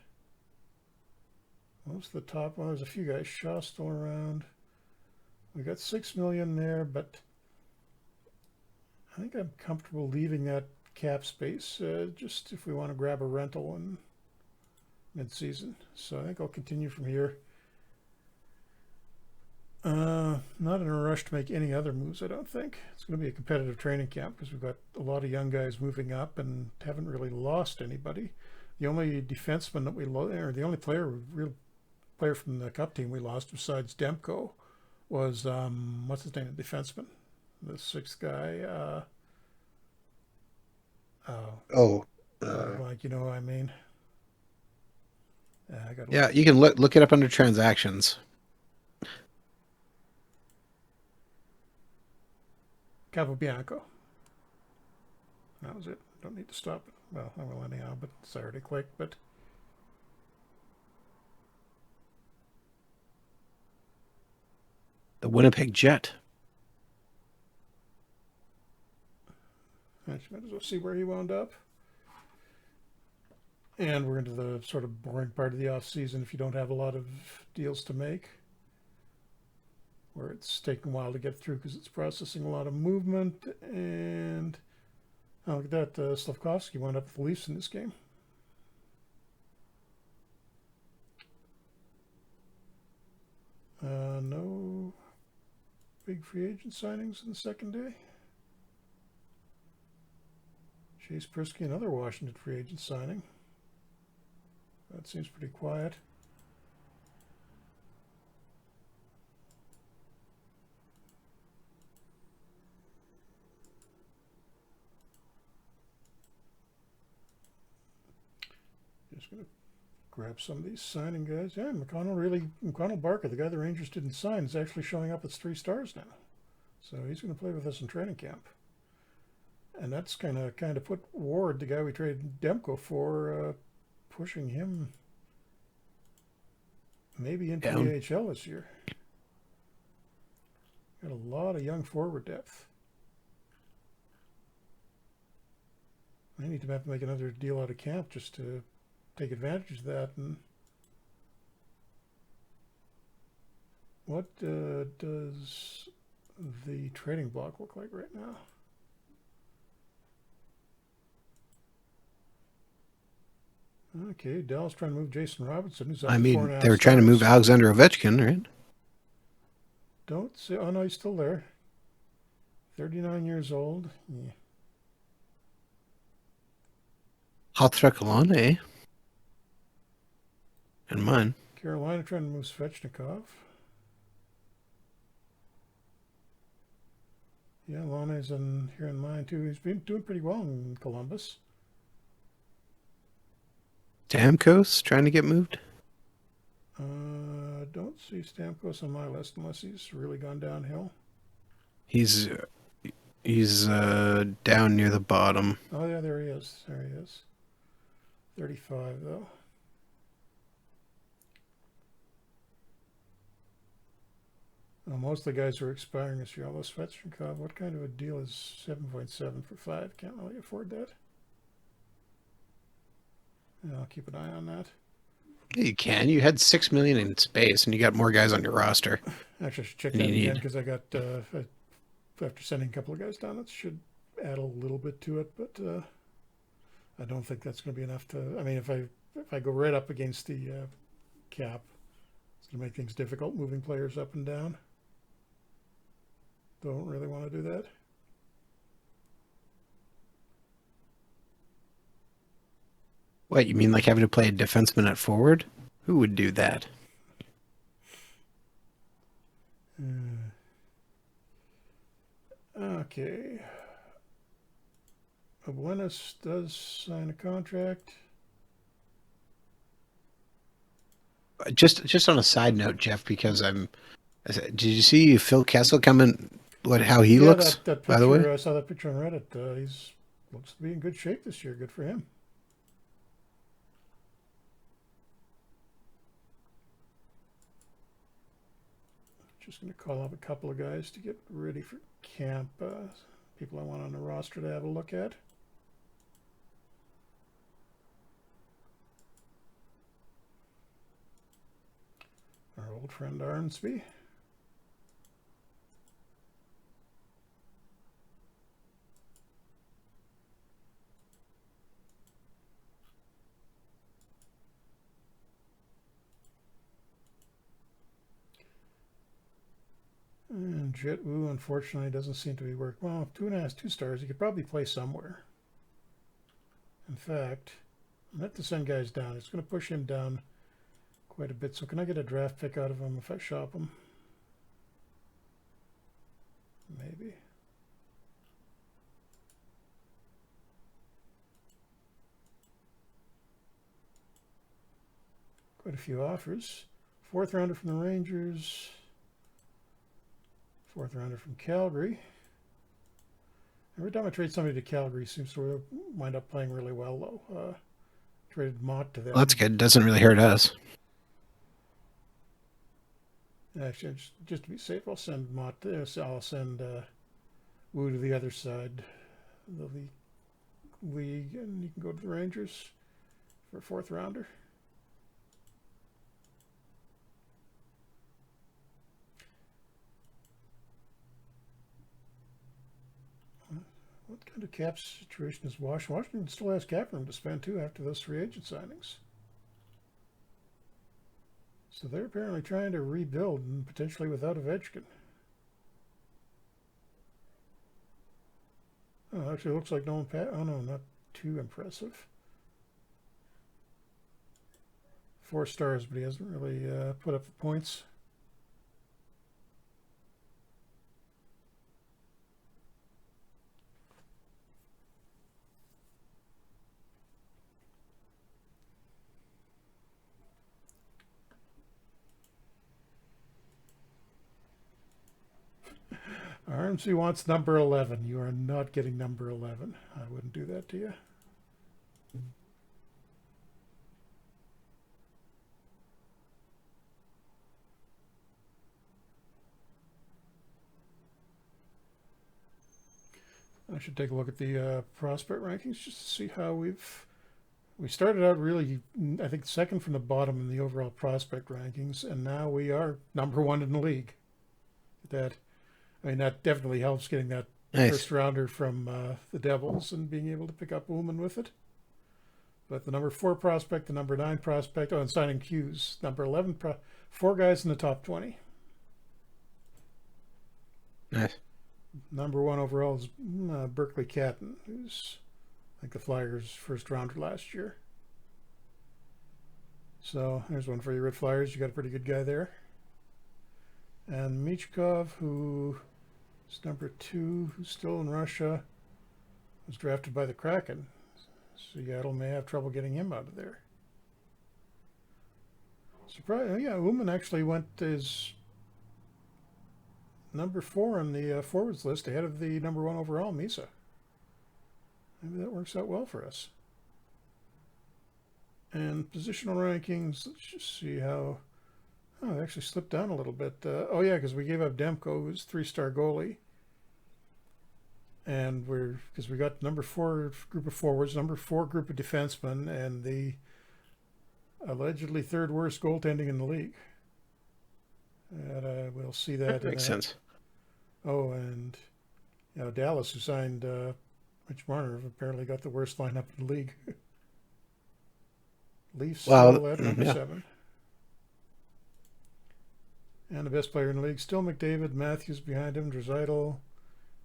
Most of the top... Well, there's a few guys. Shaw still around. We got $6 million there, but I think I'm comfortable leaving that cap space just if we want to grab a rental in mid-season. So I think I'll continue from here. Not in a rush to make any other moves, I don't think. It's going to be a competitive training camp because we've got a lot of young guys moving up and haven't really lost anybody. The only defenseman that we lost, or the only real player from the Cup team we lost besides Demko was, what's his name, the defenseman? The sixth guy. Oh, Like, you know what I mean? I got yeah, you can look it up under transactions. Cavabianco. That was it. Don't need to stop it. Well, I will anyhow, but it's already clicked. But The Winnipeg Jet. I might as well see where he wound up. And we're into the sort of boring part of the off season if you don't have a lot of deals to make, where it's taking a while to get through because it's processing a lot of movement. And oh, look at that, Slavkovsky wound up with the Leafs in this game. No big free agent signings in the second day. Chase Prisky, another Washington free agent signing. That seems pretty quiet. Just going to grab some of these signing guys. Yeah, Mcconnell Barker, the guy the Rangers didn't sign, is actually showing up as 3 stars now. So he's going to play with us in training camp. And that's kind of put Ward, the guy we traded Demko for, pushing him maybe into the AHL this year. Got a lot of young forward depth. I need to have to make another deal out of camp just to take advantage of that. And what does the trading block look like right now? Okay, Dallas trying to move Jason Robinson. Who's up I to mean, 4.5 they were trying to move stars. Alexander Ovechkin, right? Don't say. Oh no, he's still there. 39 years old. Yeah. Hotrakalane, eh? And mine. Carolina trying to move Svechnikov. Yeah, Lane's here in mine too. He's been doing pretty well in Columbus. Stamkos trying to get moved. Don't see Stamkos on my list unless he's really gone downhill. He's down near the bottom. Oh yeah, there he is. There he is. 35 though. Well, most of the guys are expiring this year. Although Svechnikov, what kind of a deal is 7.7 for 5? Can't really afford that. Yeah, I'll keep an eye on that. Yeah, you can. You had $6 million in space, and you got more guys on your roster. Actually, I should check that again because I got after sending a couple of guys down, it should add a little bit to it, but I don't think that's going to be enough to. I mean, if I go right up against the cap, it's going to make things difficult moving players up and down. Don't really want to do that. What, you mean like having to play a defenseman at forward? Who would do that? Okay. Abuenas does sign a contract. Just on a side note, Jeff, because did you see Phil Kessel coming? How he looks? That picture, by the way, I saw that picture on Reddit. He's looks to be in good shape this year. Good for him. Just going to call up a couple of guys to get ready for camp. People I want on the roster to have a look at. Our old friend Arnsby. And Jet Wu, unfortunately, doesn't seem to be working. Well, 2 stars. He could probably play somewhere. In fact, Let the send guys down. It's going to push him down quite a bit. So can I get a draft pick out of him if I shop him? Maybe. Quite a few offers. 4th rounder from the Rangers. 4th rounder from Calgary. Every time I trade somebody to Calgary, seems to wind up playing really well, though. Traded Mott to them. Well, that's good. Doesn't really hurt us. Actually, just to be safe, I'll send Mott there. So I'll send Wu to the other side, the league, and you can go to the Rangers for a 4th rounder. What kind of cap situation is Washington? Washington still has cap room to spend too after those free agent signings. So they're apparently trying to rebuild and potentially without Ovechkin. Oh, actually, it looks like Nolan oh no, not too impressive. 4 stars, but he hasn't really put up the points. RMC wants number 11. You are not getting number 11. I wouldn't do that to you. I should take a look at the prospect rankings just to see how we started out really, I think, 2nd from the bottom in the overall prospect rankings, and now we are number 1 in the league. That that definitely helps getting that Nice. 1st rounder from the Devils and being able to pick up Ullman with it. But the number 4 prospect, the number 9 prospect, and signing Hughes, number 11, 4 guys in the top 20. Nice. Number 1 overall is Berkeley Catton, who's like the Flyers' 1st rounder last year. So there's one for you, Red Flyers. You got a pretty good guy there. And Michkov, who is number 2, who's still in Russia, was drafted by the Kraken. Seattle may have trouble getting him out of there. Surprise! Yeah, Ullman actually went as number 4 on the forwards list, ahead of the number 1 overall, Misa. Maybe that works out well for us. And positional rankings, let's just see how... Oh, it actually slipped down a little bit. Oh, yeah, because we gave up Demko, who's 3-star goalie. And because we got number 4 group of forwards, number 4 group of defensemen, and the allegedly 3rd worst goaltending in the league. And we'll see that. That makes sense. Oh, and Dallas, who signed Mitch Marner, have apparently got the worst lineup in the league. Leafs still at number 7. And the best player in the league, still McDavid, Matthews behind him, Drysdale,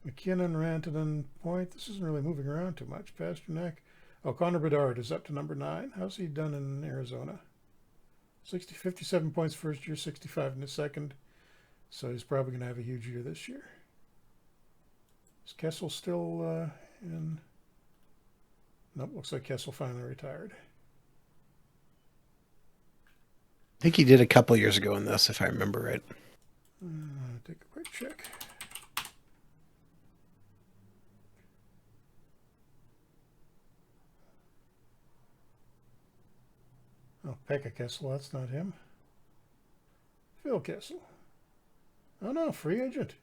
McKinnon, Rantanen, Point. This isn't really moving around too much. Pasternak. Oh, Connor Bedard is up to number 9. How's he done in Arizona? 57 points first year, 65 in his second. So he's probably going to have a huge year this year. Is Kessel still in? Nope, looks like Kessel finally retired. I think he did a couple years ago in this, if I remember right. Take a quick check. Oh, Pekka Kessel, that's not him. Phil Kessel. Oh no, free agent.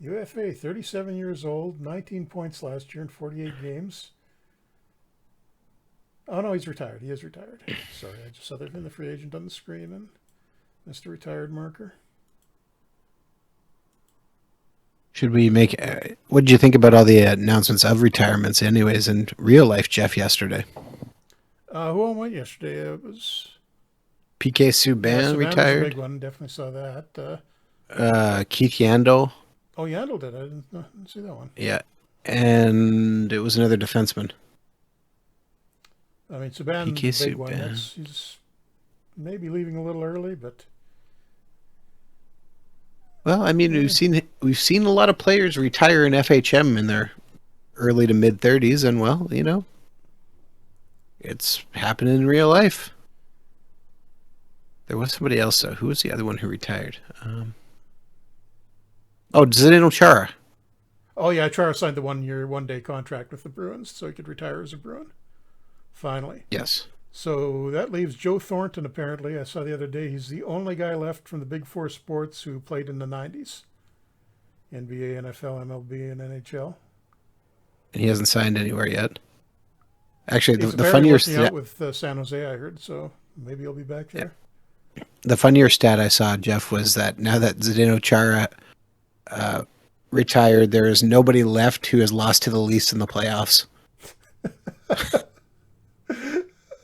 UFA, 37 years old, 19 points last year in 48 games. Oh no, he's retired. He is retired. Sorry, I just saw that in the free agent on the screen and missed a retired marker. Should we make... what did you think about all the announcements of retirements anyways in real life, Jeff, yesterday? Who all went yesterday? It was... PK Subban retired. Was a big one. Definitely saw that. Keith Yandel. Oh, Yandel did. I didn't see that one. Yeah. And it was another defenseman. I mean, Subban's PK the big one. Subban. He's maybe leaving a little early, but Well, I mean, yeah. we've seen a lot of players retire in FHM in their early to mid 30s, and well, it's happening in real life. There was somebody else though. Who was the other one who retired? Zdeno Chara. Oh yeah, Chara signed the 1-year, 1-day contract with the Bruins, so he could retire as a Bruin. Finally. Yes. So that leaves Joe Thornton, apparently. I saw the other day he's the only guy left from the Big Four sports who played in the 90s. NBA, NFL, MLB, and NHL. And he hasn't signed anywhere yet. Actually, He's the apparently funnier working out stat, with San Jose, I heard, so maybe he'll be back there. the funnier stat I saw, Jeff, was that now that Zdeno Chara retired, there is nobody left who has lost to the Leafs in the playoffs.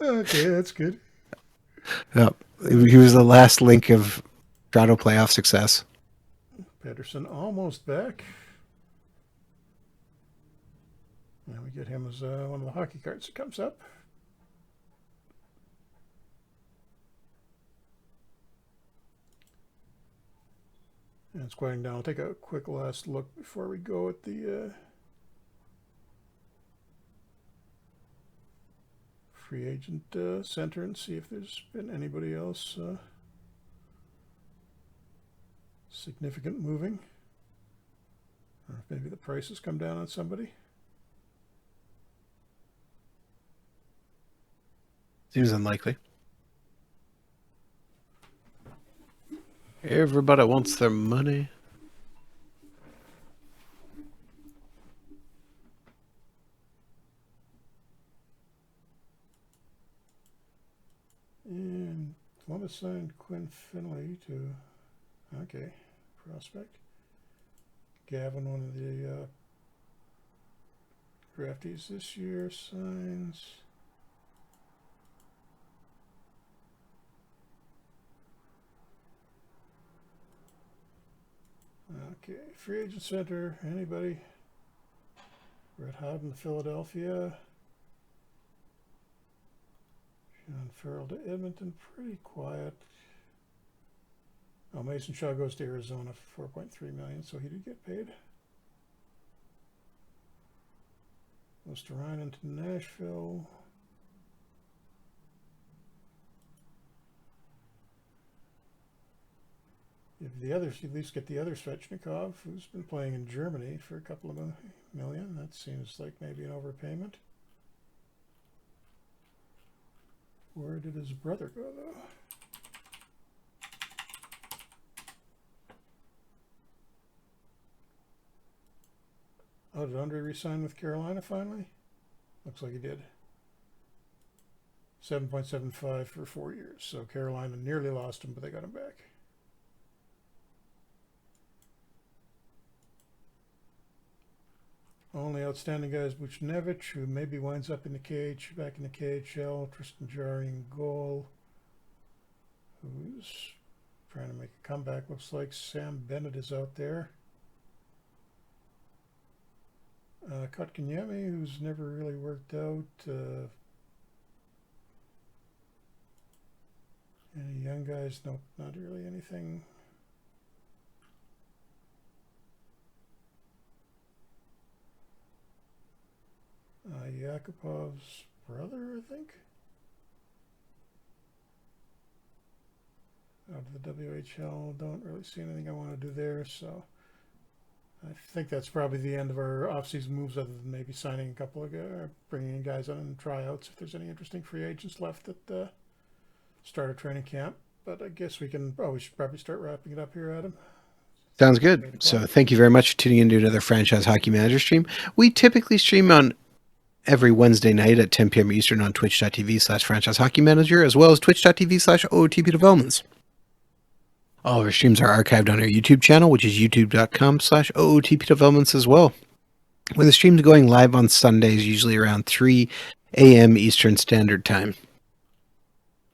Okay, that's good. Yep. He was the last link of Toronto playoff success. Pedersen almost back. And we get him as one of the hockey cards that comes up. And it's quieting down. I'll take a quick last look before we go at the free agent center and see if there's been anybody else significant moving. Or if maybe the price has come down on somebody. Seems unlikely. Everybody wants their money. And Columbus signed Quinn Finley to, okay, prospect. Gavin, one of the draftees this year, signs. Okay, free agent center, anybody? Brett Howden, Philadelphia. Sean Farrell to Edmonton, pretty quiet. Oh, Mason Shaw goes to Arizona for $4.3 million, so he did get paid. Goes to Ryan to Nashville. If the others, at least get the other Svechnikov, who's been playing in Germany for a couple of million. That seems like maybe an overpayment. Where did his brother go, though? Oh, did Andre re-sign with Carolina finally? Looks like he did. 7.75 for 4 years. So Carolina nearly lost him, but they got him back. Only outstanding guy is Buchnevich, who maybe winds up in the cage, back in the KHL. Tristan Jarry in goal, who's trying to make a comeback. Looks like Sam Bennett is out there. Kotkaniemi, who's never really worked out. Any young guys? Nope, not really anything. Yakupov's brother, I think. Out of the WHL, don't really see anything I want to do there, so I think that's probably the end of our off-season moves, other than maybe signing a couple of guys, bringing in guys on in tryouts if there's any interesting free agents left at the start of training camp. But I guess we should probably start wrapping it up here, Adam. Sounds good. So thank you very much for tuning into another Franchise Hockey Manager stream. We typically stream on every Wednesday night at 10 p.m. Eastern on twitch.tv/franchise hockey manager, as well as twitch.tv/OOTP developments. All of our streams are archived on our YouTube channel, which is youtube.com/OOTP developments as well. With the streams going live on Sundays, usually around 3 a.m. Eastern Standard Time.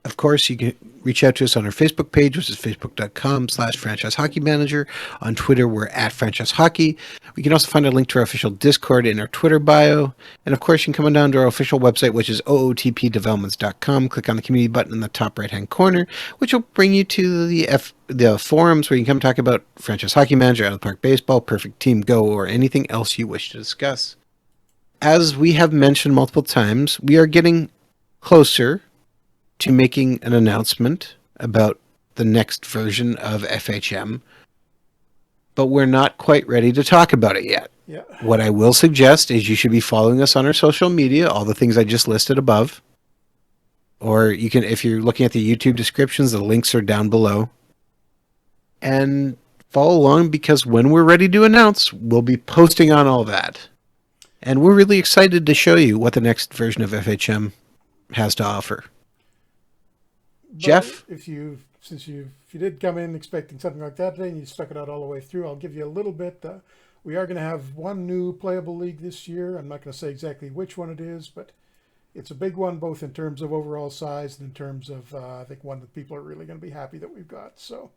Of course, you can reach out to us on our Facebook page, which is facebook.com/franchise hockey manager. On Twitter, we're at franchise hockey. We can also find a link to our official Discord in our Twitter bio. And of course, you can come on down to our official website, which is ootpdevelopments.com. Click on the community button in the top right-hand corner, which will bring you to the forums where you can come talk about franchise hockey manager, out of the park baseball, perfect team go, or anything else you wish to discuss. As we have mentioned multiple times, we are getting closer to making an announcement about the next version of FHM, but we're not quite ready to talk about it yet. Yeah. What I will suggest is you should be following us on our social media, all the things I just listed above. Or you can, if you're looking at the YouTube descriptions, the links are down below. And follow along, because when we're ready to announce, we'll be posting on all that. And we're really excited to show you what the next version of FHM has to offer. But Jeff? if you did come in expecting something like that today and you stuck it out all the way through, I'll give you a little bit. We are going to have one new playable league this year. I'm not going to say exactly which one it is, but it's a big one, both in terms of overall size and in terms of, I think, one that people are really going to be happy that we've got. So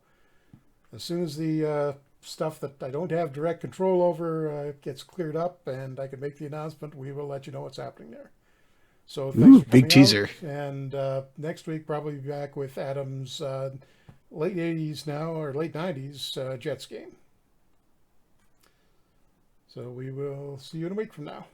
as soon as the stuff that I don't have direct control over gets cleared up and I can make the announcement, we will let you know what's happening there. So thanks for coming big teaser. out, and next week probably be back with Adam's late 80s now, or late 90s Jets game. So we will see you in a week from now.